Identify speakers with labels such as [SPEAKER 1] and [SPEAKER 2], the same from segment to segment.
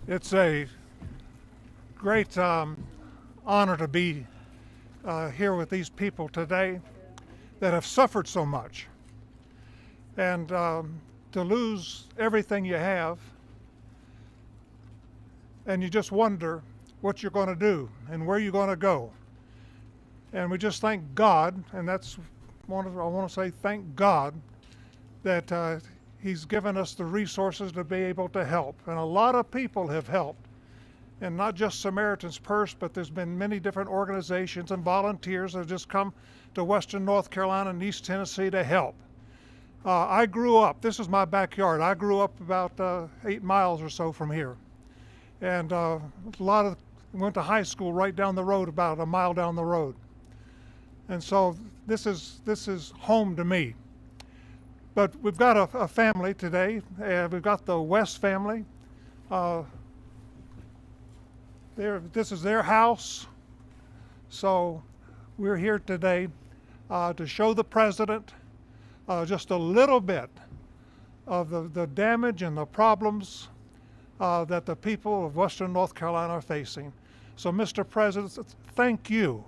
[SPEAKER 1] It's a great honor to be here with these people today that have suffered so much. And to lose everything you have, and you just wonder what you're going to do and where you're going to go. And we just thank God, and I want to say thank God that He's given us the resources to be able to help. And a lot of people have helped, and not just Samaritan's Purse, but there's been many different organizations and volunteers that have just come to Western North Carolina and East Tennessee to help. I grew up, this is my backyard, I grew up about 8 miles or so from here. And went to high school right down the road, about a mile down the road. And so this is home to me. But we've got a family today. We've got the West family. This is their house. So we're here today to show the president just a little bit of the damage and the problems that the people of Western North Carolina are facing. So, Mr. President, thank you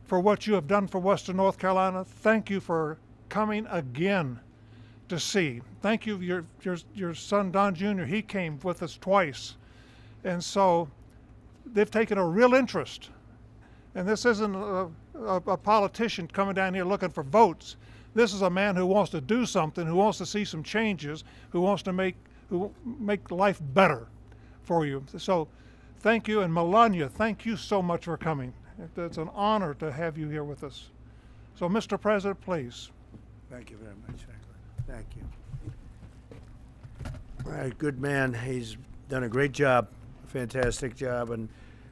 [SPEAKER 1] for what you have done for Western North Carolina. Thank you for coming again to see. Thank you, your son Don Jr., he came with us twice. And so they've taken a real interest. And this isn't a politician coming down here looking for votes. This is a man who wants to do something, who wants to see some changes, who wants to make life better for you. So thank you, and Melania, thank you so much for coming. It's an honor to have you here with us. So, Mr. President, please.
[SPEAKER 2] Thank you very much, Franklin. Thank you. All right, good man. He's done a great job, a fantastic job, and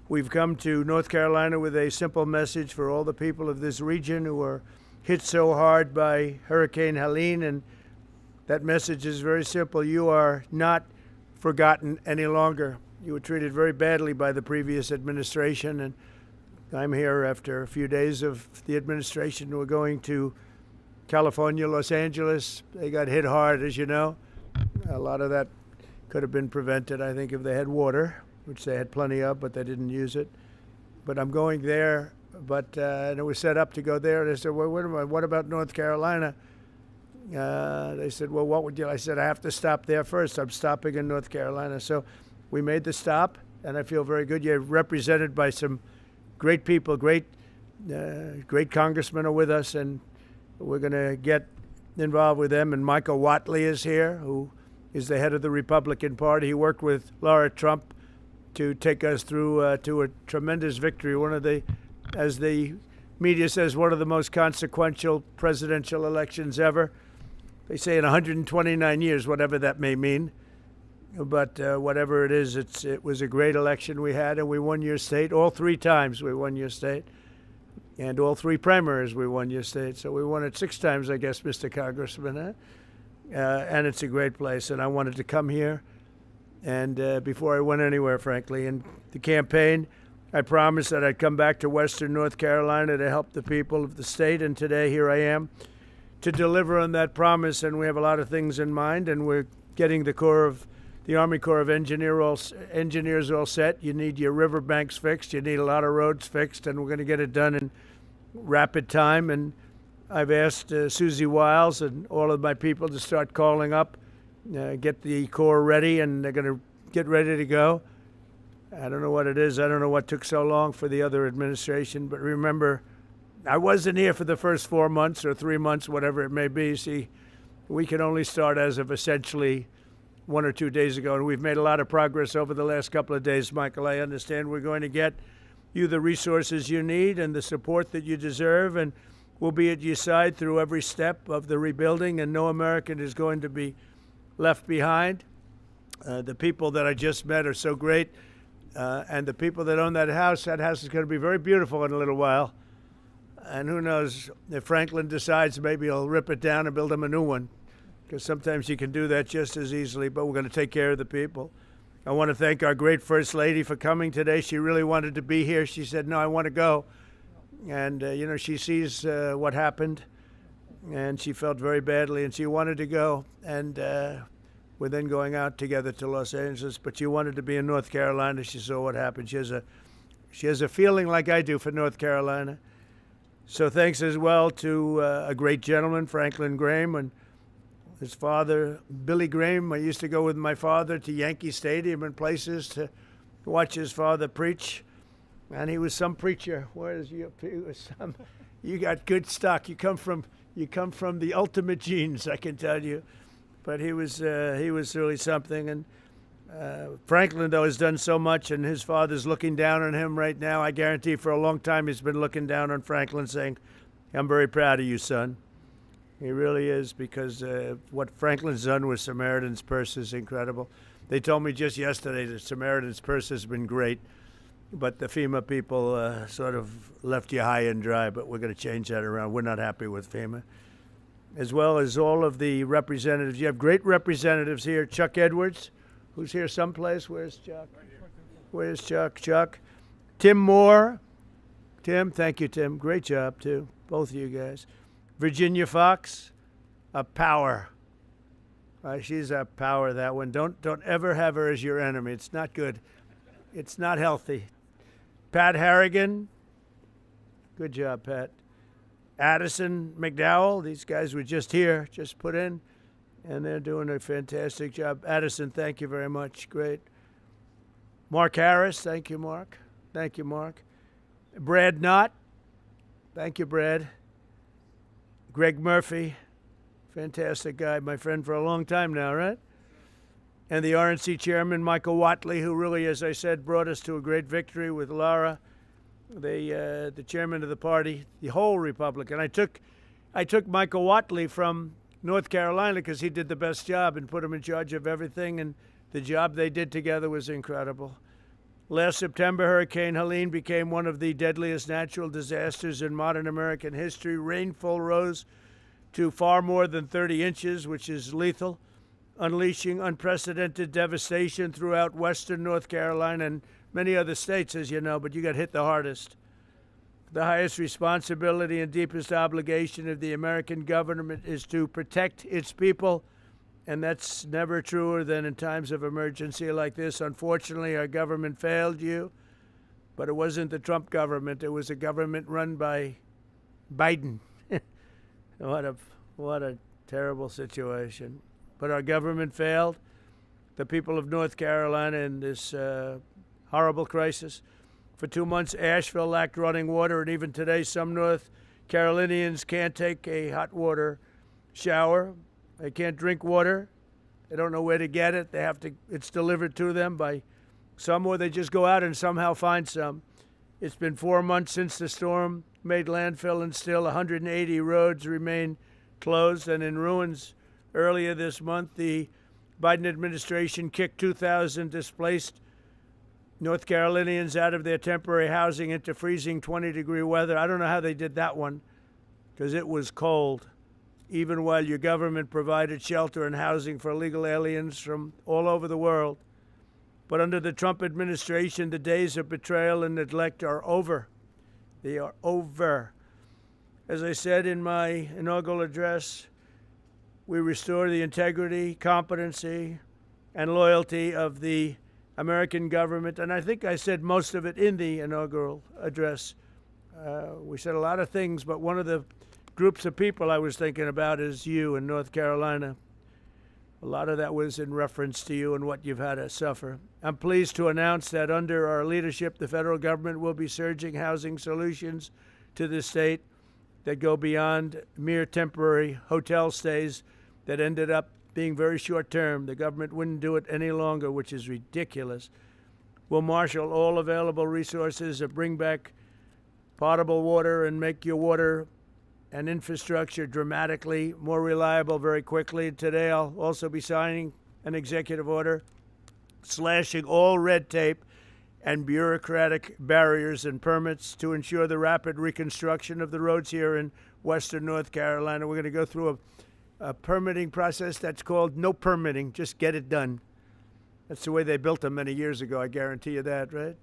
[SPEAKER 2] we've come to North Carolina with a simple message for all the people of this region who are hit so hard by Hurricane Helene, and that message is very simple. You are not forgotten any longer. You were treated very badly by the previous administration, and I'm here after a few days of the administration. We're going to California, Los Angeles. They got hit hard, as you know. A lot of that could have been prevented, I think, if they had water, which they had plenty of, but they didn't use it. But I'm going there, and it was set up to go there. And I said, well, what about North Carolina? They said, well, what would you? I said, I have to stop there first. I'm stopping in North Carolina. So we made the stop, and I feel very good. You're represented by some great people, great congressmen are with us, and we're going to get involved with them. And Michael Whatley is here, who is the head of the Republican Party. He worked with Laura Trump to take us through to a tremendous victory, one of the, as the media says, one of the most consequential presidential elections ever. They say in 129 years, whatever that may mean. But whatever it is, it was a great election we had, and we won your state. All 3 times we won your state. And all 3 primaries we won your state. So we won it 6 times, I guess, Mr. Congressman. And it's a great place. And I wanted to come here. And before I went anywhere, frankly, in the campaign, I promised that I'd come back to Western North Carolina to help the people of the state. And today, here I am to deliver on that promise. And we have a lot of things in mind. And we're getting the Army Corps of Engineers all set. You need your riverbanks fixed. You need a lot of roads fixed. And we're going to get it done in rapid time. And I've asked Susie Wiles and all of my people to start calling up, get the Corps ready, and they're going to get ready to go. I don't know what it is. I don't know what took so long for the other administration. But remember, I wasn't here for the first 4 months or 3 months, whatever it may be. See, we can only start as of essentially 1 or 2 days ago, and we've made a lot of progress over the last couple of days, Michael. I understand we're going to get you the resources you need and the support that you deserve, and we'll be at your side through every step of the rebuilding, and no American is going to be left behind. The people that I just met are so great, and the people that own that house is going to be very beautiful in a little while. And who knows, if Franklin decides, maybe he'll rip it down and build him a new one, because sometimes you can do that just as easily, but we're going to take care of the people. I want to thank our great First Lady for coming today. She really wanted to be here. She said, no, I want to go. And, she sees what happened, and she felt very badly, and she wanted to go. And We're then going out together to Los Angeles, but she wanted to be in North Carolina. She saw what happened. She has a feeling like I do for North Carolina. So thanks as well to a great gentleman, Franklin Graham, and his father, Billy Graham. I used to go with my father to Yankee Stadium and places to watch his father preach. And he was some preacher. You got good stock. You come from the ultimate genes, I can tell you. But he was really something. And Franklin, though, has done so much, and his father's looking down on him right now. I guarantee for a long time he's been looking down on Franklin, saying, "I'm very proud of you, son." He really is, because what Franklin's done with Samaritan's Purse is incredible. They told me just yesterday that Samaritan's Purse has been great, but the FEMA people sort of left you high and dry, but we're going to change that around. We're not happy with FEMA. As well as all of the representatives. You have great representatives here. Chuck Edwards, who's here someplace. Where's Chuck? Where's Chuck? Chuck. Tim Moore. Tim, thank you, Tim. Great job, too. Both of you guys. Virginia Fox, a power. She's a power, that one. Don't ever have her as your enemy. It's not good. It's not healthy. Pat Harrigan. Good job, Pat. Addison McDowell. These guys were just here, just put in, and they're doing a fantastic job. Addison, thank you very much. Great. Mark Harris. Thank you, Mark. Thank you, Mark. Brad Knott. Thank you, Brad. Greg Murphy. Fantastic guy, my friend for a long time now, right? And the RNC chairman, Michael Watley, who really, as I said, brought us to a great victory with Laura, the chairman of the party, the whole Republican. I took Michael Watley from North Carolina because he did the best job and put him in charge of everything, and the job they did together was incredible. Last September, Hurricane Helene became one of the deadliest natural disasters in modern American history. Rainfall rose to far more than 30 inches, which is lethal, unleashing unprecedented devastation throughout western North Carolina and many other states, as you know, but you got hit the hardest. The highest responsibility and deepest obligation of the American government is to protect its people, and that's never truer than in times of emergency like this. Unfortunately, our government failed you, but it wasn't the Trump government. It was a government run by Biden. What a terrible situation. But our government failed the people of North Carolina in this horrible crisis. For 2 months, Asheville lacked running water, and even today, some North Carolinians can't take a hot water shower. They can't drink water. They don't know where to get it. It's delivered to them by some, or they just go out and somehow find some. It's been 4 months since the storm made landfill, and still 180 roads remain closed and in ruins. Earlier this month, the Biden administration kicked 2,000 displaced North Carolinians out of their temporary housing into freezing 20-degree weather. I don't know how they did that one, because it was cold, even while your government provided shelter and housing for illegal aliens from all over the world. But under the Trump administration, the days of betrayal and neglect are over. They are over. As I said in my inaugural address, we restore the integrity, competency, and loyalty of the American government. And I think I said most of it in the inaugural address. We said a lot of things, but one of the groups of people I was thinking about is you in North Carolina. A lot of that was in reference to you and what you've had to suffer. I'm pleased to announce that under our leadership, the federal government will be surging housing solutions to the state that go beyond mere temporary hotel stays that ended up being very short-term. The government wouldn't do it any longer, which is ridiculous. We'll marshal all available resources to bring back potable water and make your water and infrastructure dramatically more reliable very quickly. Today, I'll also be signing an executive order slashing all red tape and bureaucratic barriers and permits to ensure the rapid reconstruction of the roads here in western North Carolina. We're going to go through a permitting process that's called no permitting, just get it done. That's the way they built them many years ago, I guarantee you that, right?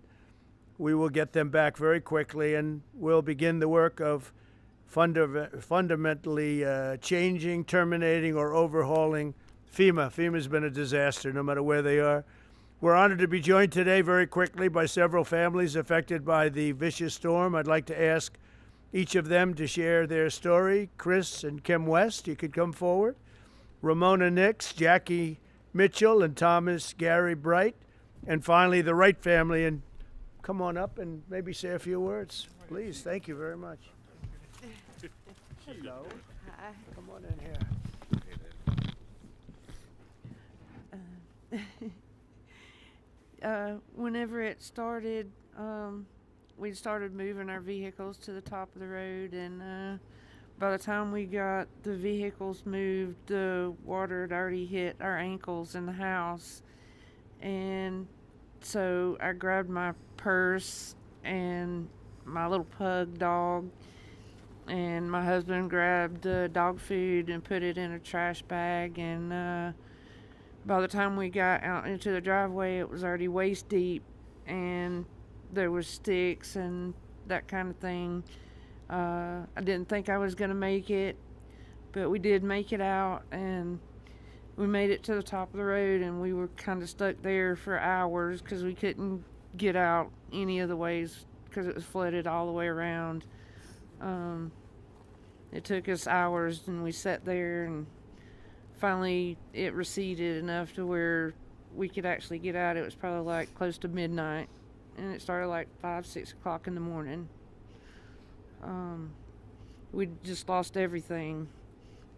[SPEAKER 2] We will get them back very quickly, and we'll begin the work of fundamentally changing, terminating, or overhauling FEMA's been a disaster no matter where they are. We're honored to be joined today very quickly by several families affected by the vicious storm. I'd like to ask each of them to share their story. Chris and Kim West, you could come forward. Ramona Nix, Jackie Mitchell, and Thomas Gary Bright. And finally, the Wright family. And come on up and maybe say a few words. Please, thank you very much. Hello.
[SPEAKER 3] Hi.
[SPEAKER 2] Come on in here.
[SPEAKER 3] Whenever it started, we started moving our vehicles to the top of the road, and by the time we got the vehicles moved, the water had already hit our ankles in the house. And so I grabbed my purse and my little pug dog, and my husband grabbed dog food and put it in a trash bag, and by the time we got out into the driveway, it was already waist deep, and there was sticks and that kind of thing. I didn't think I was going to make it, but we did make it out, and we made it to the top of the road, and we were kind of stuck there for hours because we couldn't get out any of the ways because it was flooded all the way around. It took us hours, and we sat there, and finally it receded enough to where we could actually get out. It was probably like close to midnight, and it started like 5-6 o'clock in the morning. We just lost everything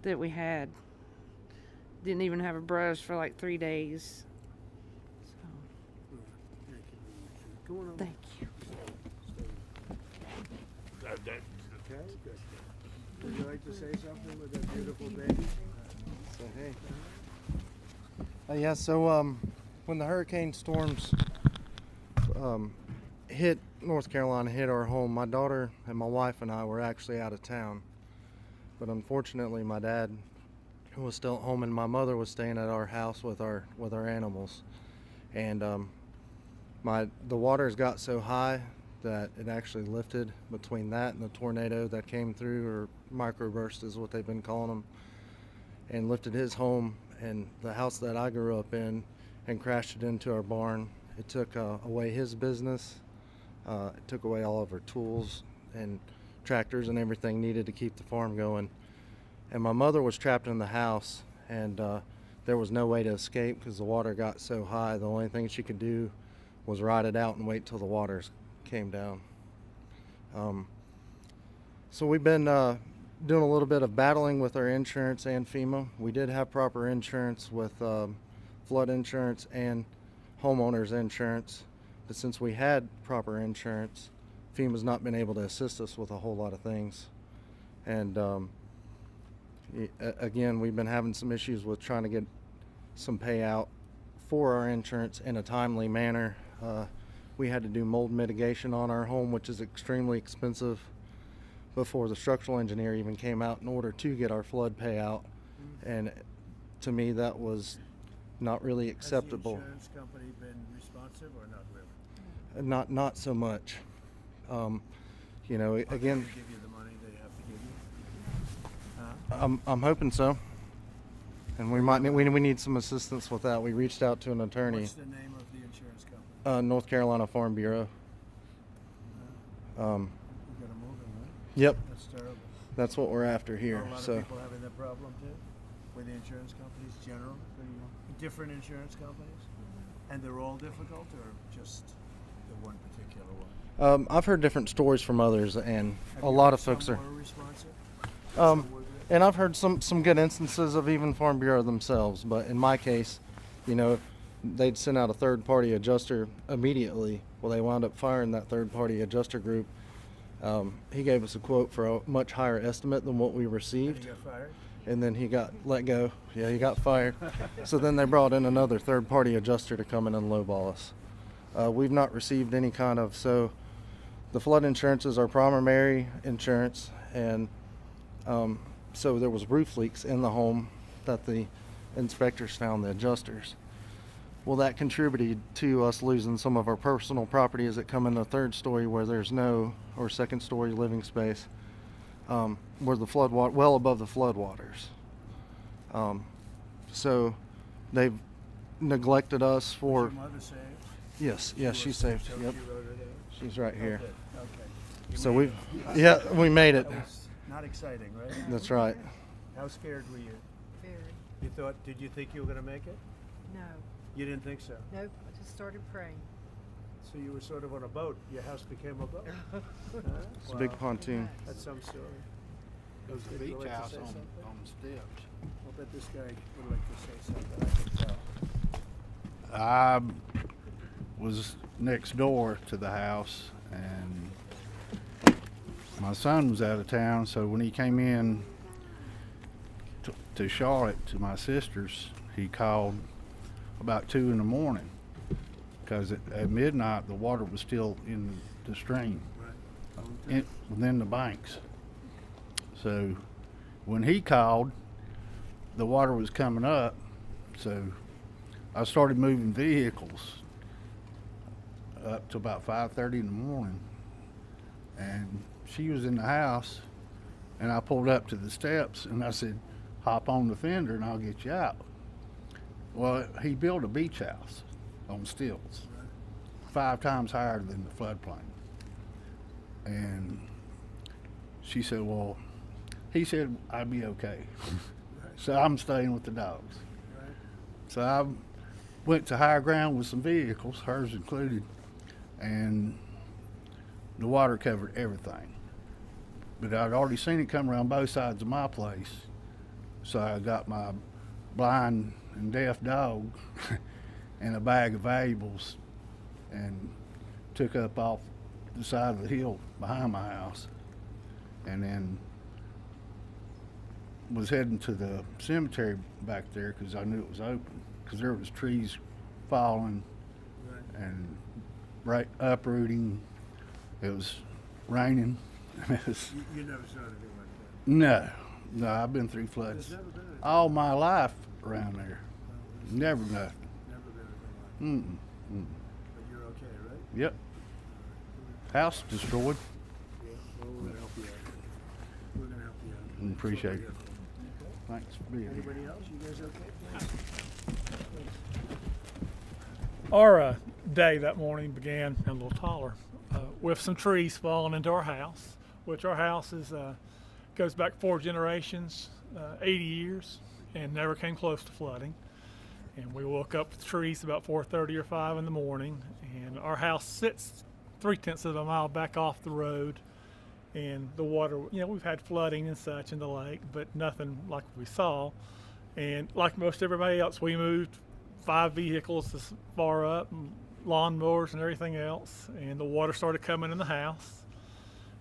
[SPEAKER 3] that we had. Didn't even have a brush for like 3 days. So,
[SPEAKER 2] Come on over.
[SPEAKER 3] thank you.
[SPEAKER 2] Okay, good. Would you like to say something with that beautiful baby?
[SPEAKER 4] So, hey. Yeah, so when the hurricane storms hit North Carolina, hit our home, my daughter and my wife and I were actually out of town. But unfortunately, my dad was still at home, and my mother was staying at our house with our animals. And the waters got so high that it actually lifted between that and the tornado that came through, or microburst is what they've been calling them, and lifted his home and the house that I grew up in and crashed it into our barn. It took away his business. It took away all of our tools and tractors and everything needed to keep the farm going. And my mother was trapped in the house, and there was no way to escape because the water got so high. The only thing she could do was ride it out and wait till the waters came down. So we've been doing a little bit of battling with our insurance and FEMA. We did have proper insurance with flood insurance and homeowners insurance, but since we had proper insurance, FEMA's not been able to assist us with a whole lot of things. And again, we've been having some issues with trying to get some payout for our insurance in a timely manner. We had to do mold mitigation on our home, which is extremely expensive, before the structural engineer even came out in order to get our flood payout. And to me, that was not really acceptable.
[SPEAKER 2] Has the insurance company been responsive or not really?
[SPEAKER 4] Not so much. You know, again,
[SPEAKER 2] They give you the money they have to give you?
[SPEAKER 4] I'm hoping so. And we need some assistance with that. We reached out to an attorney.
[SPEAKER 2] What's the name of the insurance company?
[SPEAKER 4] North Carolina Farm Bureau.
[SPEAKER 2] You gotta move them, right?
[SPEAKER 4] Yep,
[SPEAKER 2] That's terrible.
[SPEAKER 4] that's what we're after
[SPEAKER 2] Are
[SPEAKER 4] here.
[SPEAKER 2] a lot
[SPEAKER 4] So
[SPEAKER 2] of people having that problem too? With the insurance companies, general? Different insurance companies? And they're all difficult, or just the one particular one?
[SPEAKER 4] I've heard different stories from others, and
[SPEAKER 2] Have
[SPEAKER 4] a
[SPEAKER 2] you
[SPEAKER 4] lot
[SPEAKER 2] heard
[SPEAKER 4] of folks
[SPEAKER 2] some
[SPEAKER 4] are.
[SPEAKER 2] more responsive?
[SPEAKER 4] And I've heard some good instances of even Farm Bureau themselves. But in my case, you know, they'd send out a third-party adjuster immediately. Well, they wound up firing that third-party adjuster group. He gave us a quote for a much higher estimate than what we
[SPEAKER 2] And
[SPEAKER 4] received,
[SPEAKER 2] you got fired?
[SPEAKER 4] and then he got let go. Yeah, he got fired. So then they brought in another third-party adjuster to come in and lowball us. We've not received any kind of, so the flood insurance is our primary insurance, and so there was roof leaks in the home that the inspectors found, the adjusters. Well, that contributed to us losing some of our personal property as it come in the third story where there's no, or second story living space, where the flood water, well above the flood waters. So they've neglected us
[SPEAKER 2] Was
[SPEAKER 4] for.
[SPEAKER 2] your mother saved?
[SPEAKER 4] Yes, she's saved.
[SPEAKER 2] So
[SPEAKER 4] Yep,
[SPEAKER 2] she wrote it in?
[SPEAKER 4] she's right here.
[SPEAKER 2] Okay. Okay. You
[SPEAKER 4] So
[SPEAKER 2] made
[SPEAKER 4] we, yeah, we made it.
[SPEAKER 2] That was not exciting, right?
[SPEAKER 4] That's right.
[SPEAKER 2] How scared were you?
[SPEAKER 5] Very.
[SPEAKER 2] Did you think you were going to make it?
[SPEAKER 5] No.
[SPEAKER 2] You didn't think so?
[SPEAKER 5] Nope. I just started praying.
[SPEAKER 2] So you were sort of on a boat. Your house became a boat.
[SPEAKER 4] It's a big pontoon.
[SPEAKER 2] That's some story.
[SPEAKER 6] It was a
[SPEAKER 2] Would you
[SPEAKER 6] beach
[SPEAKER 2] like to
[SPEAKER 6] house
[SPEAKER 2] say
[SPEAKER 6] on
[SPEAKER 2] something?
[SPEAKER 6] the steps.
[SPEAKER 2] I'll bet this guy would like to say something. I can tell.
[SPEAKER 6] I was next door to the house, and my son was out of town, so when he came in to Charlotte to my sister's, he called about 2 in the morning because at midnight the water was still in the stream, within the banks. So when he called, the water was coming up, so I started moving vehicles up to about 5:30 in the morning, and she was in the house, and I pulled up to the steps and I said, hop on the fender and I'll get you out. Well, he built a beach house on stilts, 5 times higher than the floodplain. And she said, well, he said I'd be okay. So I'm staying with the dogs. So I went to higher ground with some vehicles, hers included, and the water covered everything. But I'd already seen it come around both sides of my place, so I got my blind and deaf dog and a bag of valuables and took up off the side of the hill behind my house, and then was heading to the cemetery back there because I knew it was open, because there was trees falling and uprooting. It was raining. It was,
[SPEAKER 2] You never saw anything like that.
[SPEAKER 6] no, I've been through floods
[SPEAKER 2] There's never been anything.
[SPEAKER 6] all my life around there. Never nothing.
[SPEAKER 2] Never been anything like that.
[SPEAKER 6] Mm-mm.
[SPEAKER 2] But you're okay, right?
[SPEAKER 6] Yep. House destroyed.
[SPEAKER 2] Yeah. Well, we're gonna help you out. We're gonna help you out.
[SPEAKER 6] Appreciate
[SPEAKER 2] That's
[SPEAKER 6] it.
[SPEAKER 2] what we're here for.
[SPEAKER 6] Thanks for being
[SPEAKER 2] Okay.
[SPEAKER 6] here.
[SPEAKER 2] Anybody else? You guys okay?
[SPEAKER 7] Our day that morning began a little taller with some trees falling into our house, which our house goes back 4 generations, 80 years, and never came close to flooding. And we woke up with trees about 4:30 or 5 in the morning, and our house sits 3/10 of a mile back off the road. And the water, we've had flooding and such in the lake, but nothing like we saw. And like most everybody else, we moved 5 vehicles this far up, and lawnmowers and everything else, and the water started coming in the house.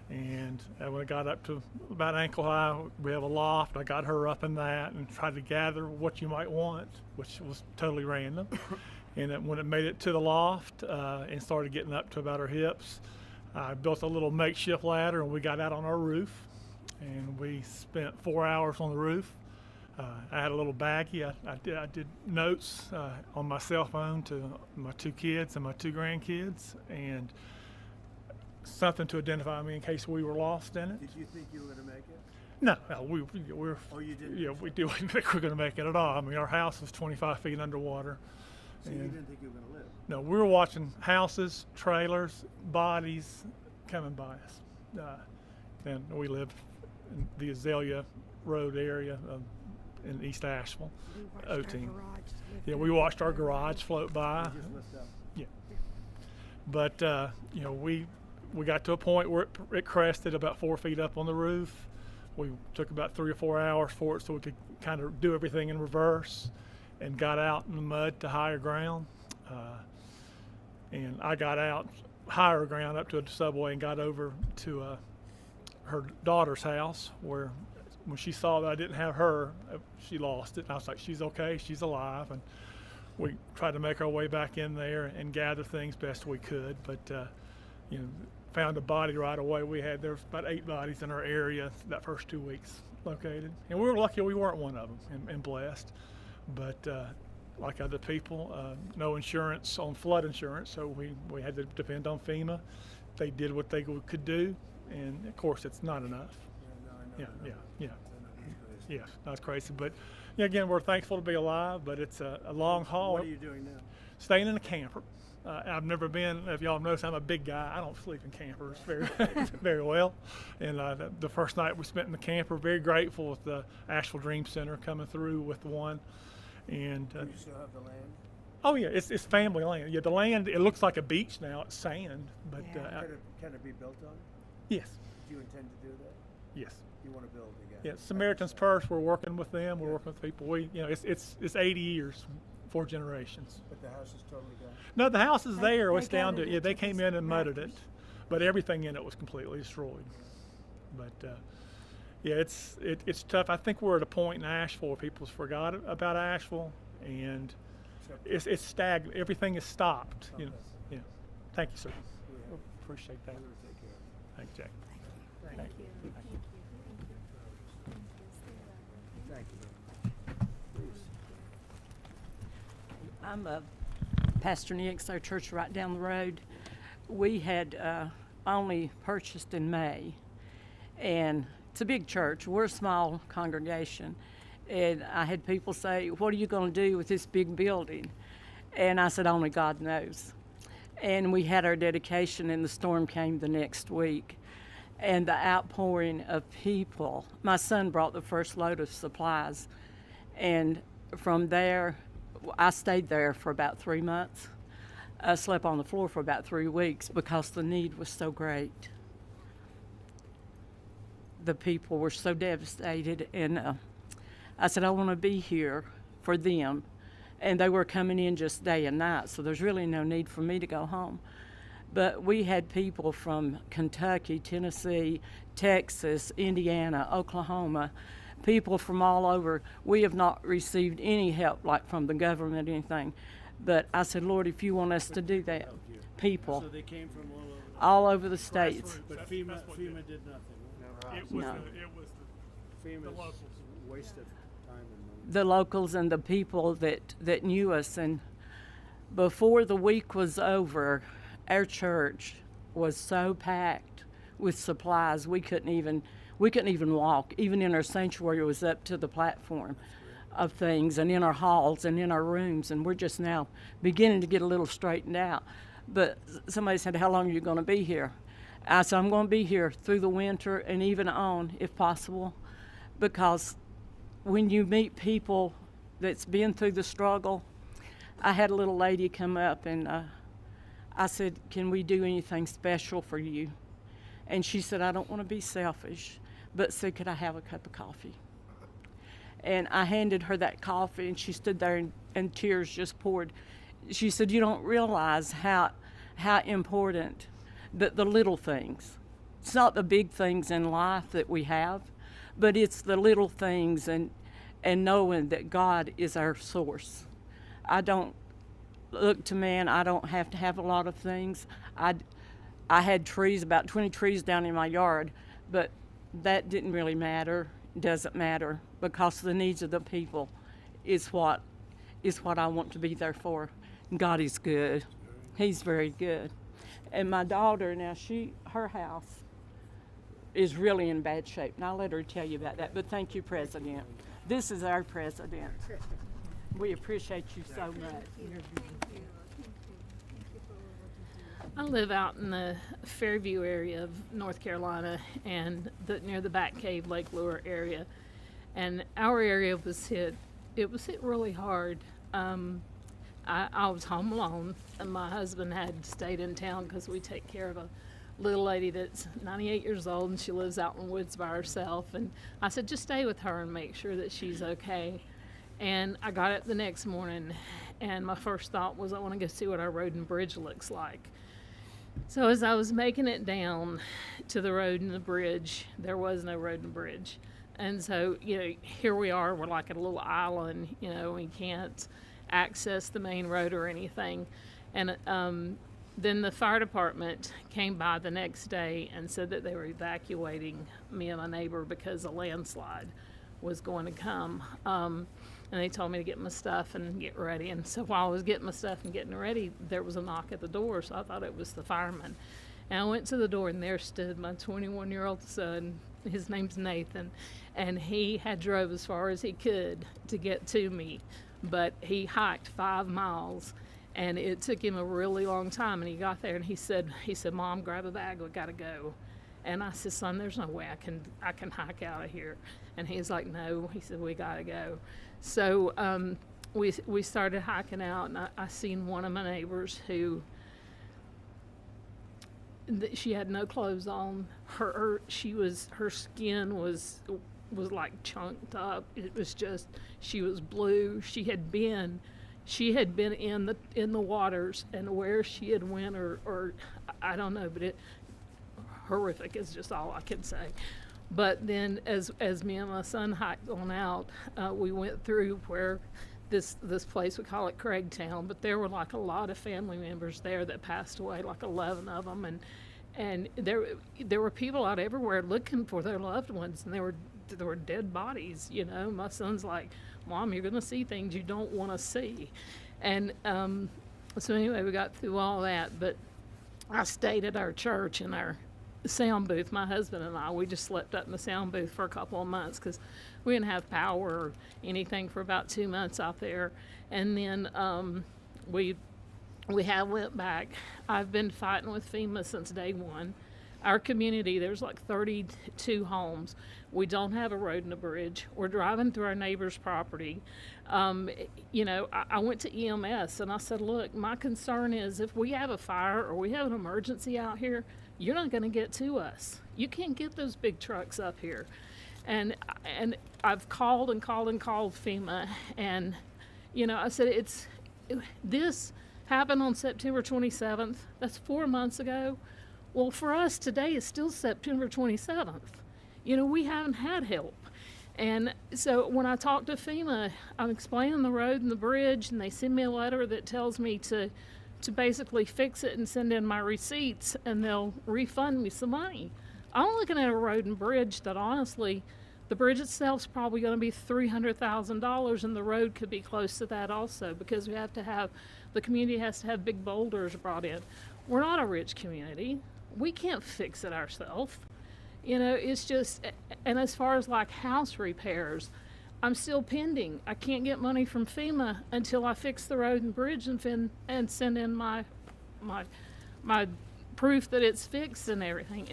[SPEAKER 7] And when it got up to about ankle high, we have a loft. I got her up in that and tried to gather what you might want, which was totally random. And when it made it to the loft and started getting up to about her hips, I built a little makeshift ladder and we got out on our roof. And we spent 4 hours on the roof. I had a little baggie. I did notes on my cell phone to my 2 kids and my 2 grandkids, and something to identify me in case we were lost in it.
[SPEAKER 2] Did you think you were gonna make it?
[SPEAKER 7] No, we're
[SPEAKER 2] Oh, you didn't?
[SPEAKER 7] yeah, we didn't think we were going to make it at all. I mean, our house was 25 feet underwater.
[SPEAKER 2] So you
[SPEAKER 7] And
[SPEAKER 2] didn't think you were gonna live?
[SPEAKER 7] no, we were watching houses, trailers, bodies coming by us. And we live in the Azalea Road area in East Asheville.
[SPEAKER 5] We watched
[SPEAKER 7] O
[SPEAKER 5] our
[SPEAKER 7] team.
[SPEAKER 5] garage lift
[SPEAKER 7] Yeah,
[SPEAKER 5] up.
[SPEAKER 7] we watched our garage float by.
[SPEAKER 2] You just lift up.
[SPEAKER 7] But we got to a point where it crested about 4 feet up on the roof. We took about 3 or 4 hours for it so we could kind of do everything in reverse, and got out in the mud to higher ground. And I got out higher ground up to a subway and got over to her daughter's house, where when she saw that I didn't have her, she lost it. And I was like, she's okay, she's alive. And we tried to make our way back in there and gather things best we could, but found a body right away. There was about 8 bodies in our area that first 2 weeks located, and we were lucky we weren't one of them, and blessed. But like other people, no insurance on flood insurance, so we had to depend on FEMA. They did what they could do, and of course it's not enough.
[SPEAKER 2] Yeah, no, I know.
[SPEAKER 7] Yeah.
[SPEAKER 2] They're not as good as
[SPEAKER 7] Yes, that's crazy. But yeah, again, we're thankful to be alive, but it's a long haul.
[SPEAKER 2] What are you doing now?
[SPEAKER 7] Staying in a camper. I've never been, if y'all notice, I'm a big guy. I don't sleep in campers very, very well. And the first night we spent in the camper, very grateful with the Asheville Dream Center coming through with the one. And
[SPEAKER 2] Do you still have the land?
[SPEAKER 7] oh yeah, it's family land. Yeah, the land, it looks like a beach now. It's sand, but
[SPEAKER 2] Can it be built on?
[SPEAKER 7] yes,
[SPEAKER 2] Do you intend to do that?
[SPEAKER 7] yes.
[SPEAKER 2] You want to build again?
[SPEAKER 7] Yeah, Samaritan's Purse, we're working with them. We're working with people. It's 80 years, 4 generations.
[SPEAKER 2] But the house is totally gone?
[SPEAKER 7] No, the house is there.
[SPEAKER 5] they
[SPEAKER 7] It's down
[SPEAKER 5] got
[SPEAKER 7] to,
[SPEAKER 5] it
[SPEAKER 7] yeah, they
[SPEAKER 5] into
[SPEAKER 7] came
[SPEAKER 5] this
[SPEAKER 7] in and mudded it.
[SPEAKER 5] wreckage.
[SPEAKER 7] But everything in it was completely destroyed. But yeah, it's tough. I think we're at a point in Asheville where people's forgot about Asheville, and it's stagnant. Everything is stopped. You know. Yeah. Thank you, sir. Appreciate that. Thank you, Jack.
[SPEAKER 2] Thank you. Thank you. Please.
[SPEAKER 8] I'm Pastor Nix, our church right down the road. We had only purchased in May, and it's a big church. We're a small congregation, and I had people say, "What are you going to do with this big building?" And I said, "Only God knows." And we had our dedication, and the storm came the next week. And the outpouring of people, my son brought the first load of supplies, and from there, I stayed there for about 3 months. I slept on the floor for about 3 weeks because the need was so great. The people were so devastated, and I said, I want to be here for them. And they were coming in just day and night, so there's really no need for me to go home. But we had people from Kentucky, Tennessee, Texas, Indiana, Oklahoma, people from all over. We have not received any help, like from the government or anything. But I said, Lord, if you want us to do that, people
[SPEAKER 2] So they came from
[SPEAKER 8] all over the states.
[SPEAKER 2] But FEMA did nothing.
[SPEAKER 7] It was
[SPEAKER 8] No.
[SPEAKER 7] it was
[SPEAKER 2] FEMA's
[SPEAKER 7] locals.
[SPEAKER 2] wasted time and money.
[SPEAKER 8] The locals and the people that knew us. And before the week was over, our church was so packed with supplies we couldn't even walk. Even in our sanctuary, it was up to the platform of things, and in our halls and in our rooms, and we're just now beginning to get a little straightened out. But somebody said, how long are you going to be here? I said, I'm going to be here through the winter and even on, if possible, because when you meet people that's been through the struggle, I had a little lady come up, and I said, can we do anything special for you? And she said, I don't want to be selfish, but said, could I have a cup of coffee? And I handed her that coffee, and she stood there, and tears just poured. She said, you don't realize how important the little things. It's not the big things in life that we have, but it's the little things, and knowing that God is our source. I don't look to man. I don't have to have a lot of things. I had trees, about 20 trees down in my yard, but that didn't really matter. Doesn't matter, because the needs of the people is what I want to be there for. God is good. He's very good. And my daughter now, her house is really in bad shape, and I'll let her tell you about that. But thank you, President. This is our president. We appreciate you so much.
[SPEAKER 9] I live out in the Fairview area of North Carolina, and near the Back Cave, Lake Lure area. And our area was hit. It was hit really hard. I was home alone, and my husband had stayed in town because we take care of a little lady that's 98 years old, and she lives out in the woods by herself. And I said, just stay with her and make sure that she's okay. And I got up the next morning, and my first thought was, I want to go see what our road and bridge looks like. So as I was making it down to the road and the bridge, there was no road and bridge. And so, here we are, we're like at a little island, we can't access the main road or anything. And then the fire department came by the next day and said that they were evacuating me and my neighbor because a landslide was going to come. And they told me to get my stuff and get ready. And so while I was getting my stuff and getting ready, there was a knock at the door, so I thought it was the fireman. And I went to the door, and there stood my 21-year-old son his name's Nathan, and he had drove as far as he could to get to me, but he hiked 5 miles, and it took him a really long time. And he got there, and he said, "Mom, grab a bag. We gotta go." And I said, "Son, there's no way I can hike out of here." And he's like, "No." He said, "We gotta go." So we started hiking out, and I seen one of my neighbors who she had no clothes on. Her skin was like chunked up. It was just, she was blue. She had been in the waters, and where she had went or I don't know, but it horrific is just all I can say. But then as me and my son hiked on out, we went through where this place, we call it Craigtown, but there were like a lot of family members there that passed away, like 11 of them, and there were people out everywhere looking for their loved ones, and there were dead bodies. You know, my son's like, "Mom, you're gonna see things you don't want to see," and so anyway, we got through all that. But I stayed at our church in our sound booth. My husband and I, we just slept up in the sound booth for a couple of months because we didn't have power or anything for about 2 months out there. And then we went back. I've been fighting with FEMA since day one. Our community, there's like 32 homes. We don't have a road and a bridge. We're driving through our neighbor's property. You know, I went to EMS and I said, "Look, my concern is if we have a fire or we have an emergency out here, you're not going to get to us. You can't get those big trucks up here." And I've called and called and called FEMA, and you know, I said, this happened on September 27th. That's 4 months ago. Well, for us today is still September 27th. You know, we haven't had help. And so when I talk to FEMA, I'm explaining the road and the bridge, and they send me a letter that tells me to basically fix it and send in my receipts, and they'll refund me some money. I'm looking at a road and bridge that honestly, the bridge itself's probably going to be $300,000, and the road could be close to that also, because the community has to have big boulders brought in. We're not a rich community. We can't fix it ourselves. You know, it's just, and as far as like house repairs, I'm still pending. I can't get money from FEMA until I fix the road and bridge and send in my proof that it's fixed and everything.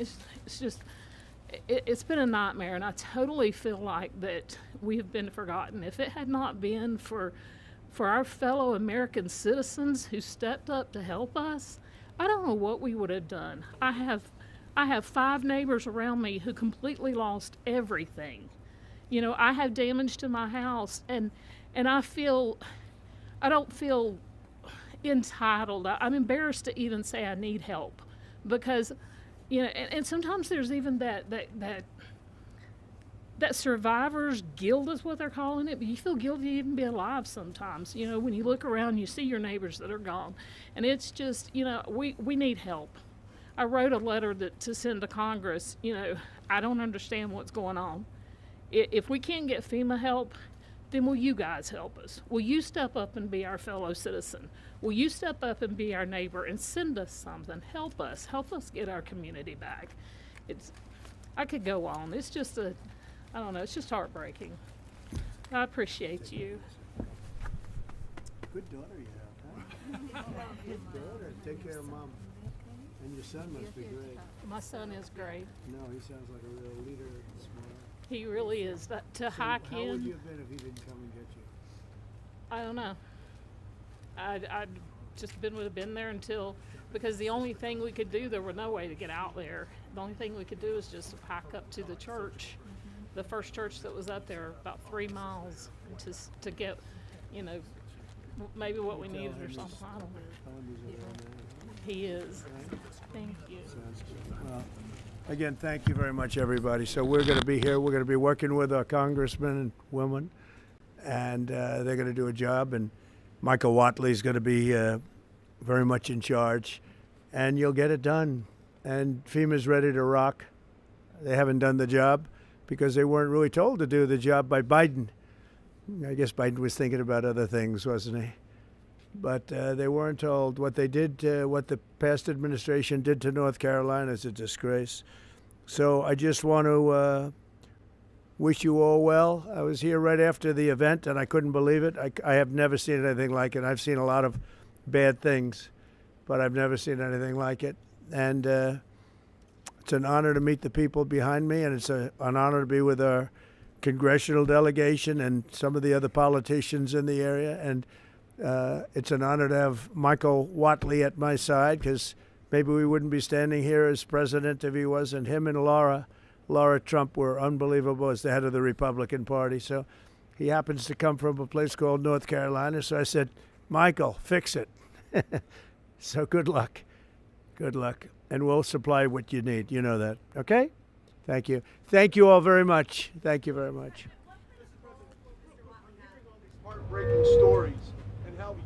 [SPEAKER 9] It's been a nightmare, and I totally feel like that we have been forgotten. If it had not been for our fellow American citizens who stepped up to help us, I don't know what we would have done. I have 5 neighbors around me who completely lost everything. You know, I have damage to my house, and I don't feel entitled. I'm embarrassed to even say I need help, because, you know, and sometimes there's even that survivor's guilt is what they're calling it, but you feel guilty to even be alive sometimes. You know, when you look around, you see your neighbors that are gone, and it's just, you know, we need help. I wrote a letter to send to Congress. You know, I don't understand what's going on. If we can't get FEMA help, then will you guys help us? Will you step up and be our fellow citizen? Will you step up and be our neighbor and send us something? Help us get our community back. I could go on. It's just I don't know, it's just heartbreaking. I appreciate you.
[SPEAKER 2] Good daughter you have, huh? Good daughter. Take care of Mom. And your son must be great.
[SPEAKER 9] My son is great.
[SPEAKER 2] No, he sounds like a real leader and smart.
[SPEAKER 9] He really is. Hike
[SPEAKER 2] How would
[SPEAKER 9] in,
[SPEAKER 2] you have been if he didn't come and get you?
[SPEAKER 9] I don't know. I'd just would have been there until, because the only thing we could do, there were no way to get out there. The only thing we could do is just hike up to the church, the first church that was up there, about 3 miles, to get, you know, maybe what we needed or something. I don't know.
[SPEAKER 2] Tell him he's a real man.
[SPEAKER 9] He is. Thank you.
[SPEAKER 2] Sounds good. Well, again, thank you very much, everybody. So we're going to be here. We're going to be working with our congressmen and women, and they're going to do a job. And Michael Watley is going to be very much in charge, and you'll get it done. And FEMA's ready to rock. They haven't done the job because they weren't really told to do the job by Biden. I guess Biden was thinking about other things, wasn't he? But they weren't told. What they did, what the past administration did to North Carolina is a disgrace. So I just want to wish you all well. I was here right after the event, and I couldn't believe it. I have never seen anything like it. I've seen a lot of bad things, but I've never seen anything like it. And it's an honor to meet the people behind me, and it's an honor to be with our congressional delegation and some of the other politicians in the area. And it's an honor to have Michael Whatley at my side, because maybe we wouldn't be standing here as president if he wasn't. Him and Laura Trump were unbelievable as the head of the Republican Party. So he happens to come from a place called North Carolina. So I said, Michael, fix it. So good luck. Good luck. And we'll supply what you need. You know that. Okay? Thank you. Thank you all very much. Thank you very much.
[SPEAKER 10] Heartbreaking stories and how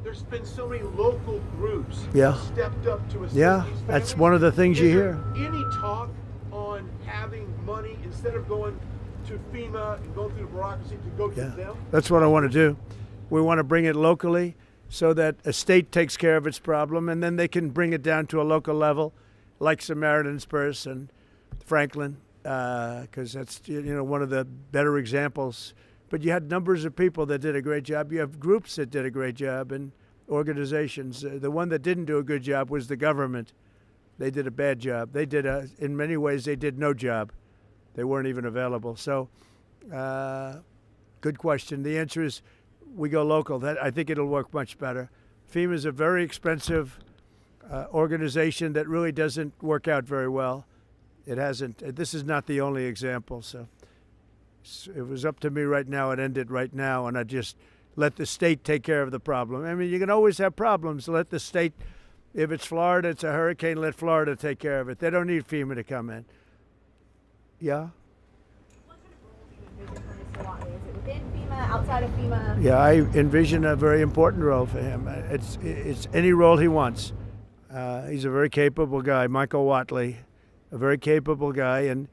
[SPEAKER 10] there's been so many local groups
[SPEAKER 2] Yeah.
[SPEAKER 10] stepped up to assist
[SPEAKER 2] Yeah,
[SPEAKER 10] these
[SPEAKER 2] that's
[SPEAKER 10] families.
[SPEAKER 2] one of the things you
[SPEAKER 10] Is
[SPEAKER 2] hear.
[SPEAKER 10] there any talk on having money instead of going to FEMA and going through the bureaucracy to go to
[SPEAKER 2] Yeah,
[SPEAKER 10] them?
[SPEAKER 2] that's what I want to do. We want to bring it locally so that a state takes care of its problem, and then they can bring it down to a local level, like Samaritan's Purse and Franklin, because that's one of the better examples. But you had numbers of people that did a great job. You have groups that did a great job and organizations. The one that didn't do a good job was the government. They did a bad job. They did, in many ways, they did no job. They weren't even available. So, good question. The answer is we go local. I think it'll work much better. FEMA is a very expensive organization that really doesn't work out very well. It hasn't. This is not the only example. So it was up to me right now. It ended right now, and I just let the state take care of the problem. I mean, you can always have problems. Let the state. If it's Florida, it's a hurricane. Let Florida take care of it. They don't need FEMA to come in. Yeah.
[SPEAKER 11] What kind of role do you envision for Mr. Watley? Is it within FEMA, outside of FEMA?
[SPEAKER 2] Yeah, I envision a very important role for him. It's any role he wants. He's a very capable guy, Michael Whatley, a very capable guy, and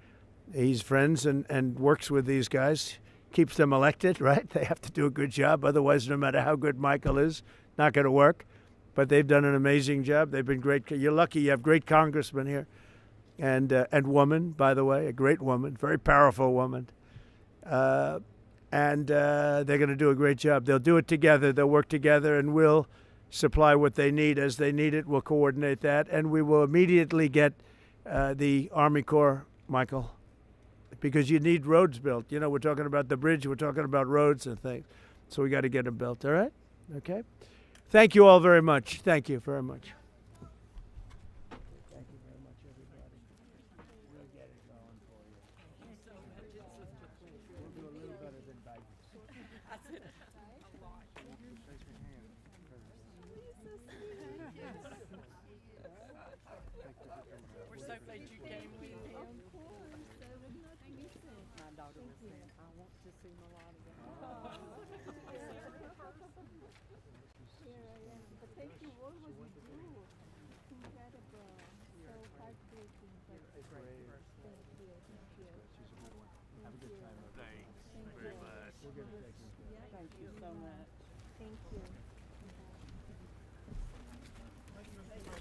[SPEAKER 2] he's friends and works with these guys, keeps them elected, right? They have to do a good job. Otherwise, no matter how good Michael is, not going to work. But they've done an amazing job. They've been great. You're lucky you have great congressmen here. And woman, by the way, a great woman, very powerful woman. They're going to do a great job. They'll do it together. They'll work together, and we'll supply what they need as they need it. We'll coordinate that, and we will immediately get the Army Corps, Michael, because you need roads built. You know, we're talking about the bridge. We're talking about roads and things. So we got to get them built, all right? Okay? Thank you all very much. Thank you very much. Thank you very much, everybody. We'll get it going for you. We'll do a little better than Biden.
[SPEAKER 8] We're so glad you came with him. Of course. My daughter was saying, I want to see a lot of them.
[SPEAKER 5] But thank you. What was you do? Incredible. So heartbreaking. But thank you. Thank you.
[SPEAKER 2] Have a good time.
[SPEAKER 5] Thanks very much.
[SPEAKER 2] We'll get it taken care of.
[SPEAKER 8] Thank you so much.
[SPEAKER 5] Thank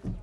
[SPEAKER 5] you.